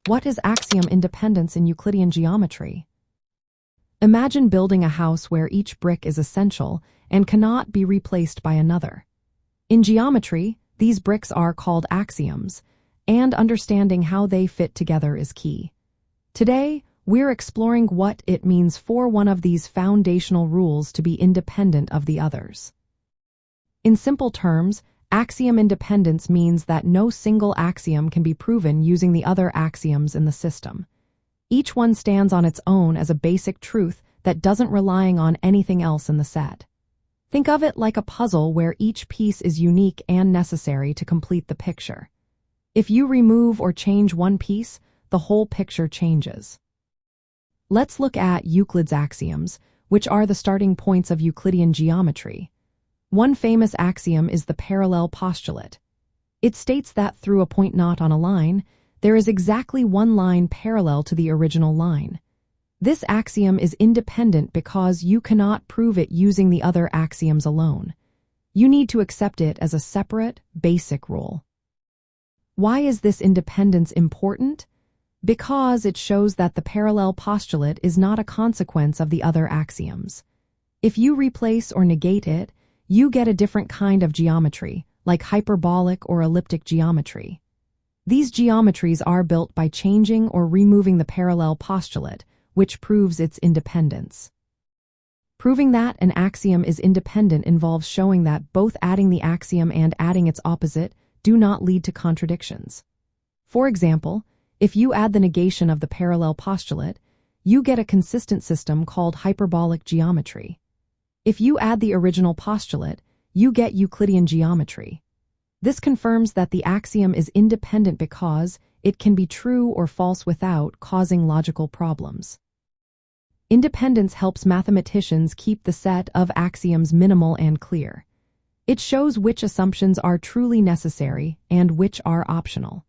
What is axiom independence in Euclidean geometry? Imagine building a house where each brick is essential and cannot be replaced by another. In geometry, these bricks are called axioms, and understanding how they fit together is key. Today, we're exploring what it means for one of these foundational rules to be independent of the others. In simple terms, axiom independence means that no single axiom can be proven using the other axioms in the system. Each one stands on its own as a basic truth that doesn't rely on anything else in the set. Think of it like a puzzle where each piece is unique and necessary to complete the picture. If you remove or change one piece, the whole picture changes. Let's look at Euclid's axioms, which are the starting points of Euclidean geometry. One famous axiom is the parallel postulate. It states that through a point not on a line, there is exactly one line parallel to the original line. This axiom is independent because you cannot prove it using the other axioms alone. You need to accept it as a separate, basic rule. Why is this independence important? Because it shows that the parallel postulate is not a consequence of the other axioms. If you replace or negate it, you get a different kind of geometry, like hyperbolic or elliptic geometry. These geometries are built by changing or removing the parallel postulate, which proves its independence. Proving that an axiom is independent involves showing that both adding the axiom and adding its opposite do not lead to contradictions. For example, if you add the negation of the parallel postulate, you get a consistent system called hyperbolic geometry. If you add the original postulate, you get Euclidean geometry. This confirms that the axiom is independent because it can be true or false without causing logical problems. Independence helps mathematicians keep the set of axioms minimal and clear. It shows which assumptions are truly necessary and which are optional.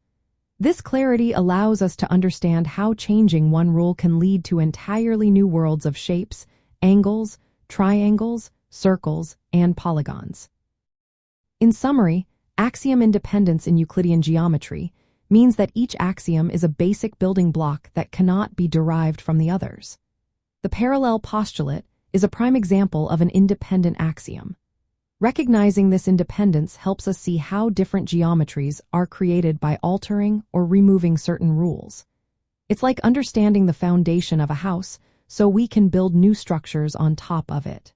This clarity allows us to understand how changing one rule can lead to entirely new worlds of shapes, angles, triangles, circles, and polygons. In summary, axiom independence in Euclidean geometry means that each axiom is a basic building block that cannot be derived from the others. The parallel postulate is a prime example of an independent axiom. Recognizing this independence helps us see how different geometries are created by altering or removing certain rules. It's like understanding the foundation of a house so we can build new structures on top of it.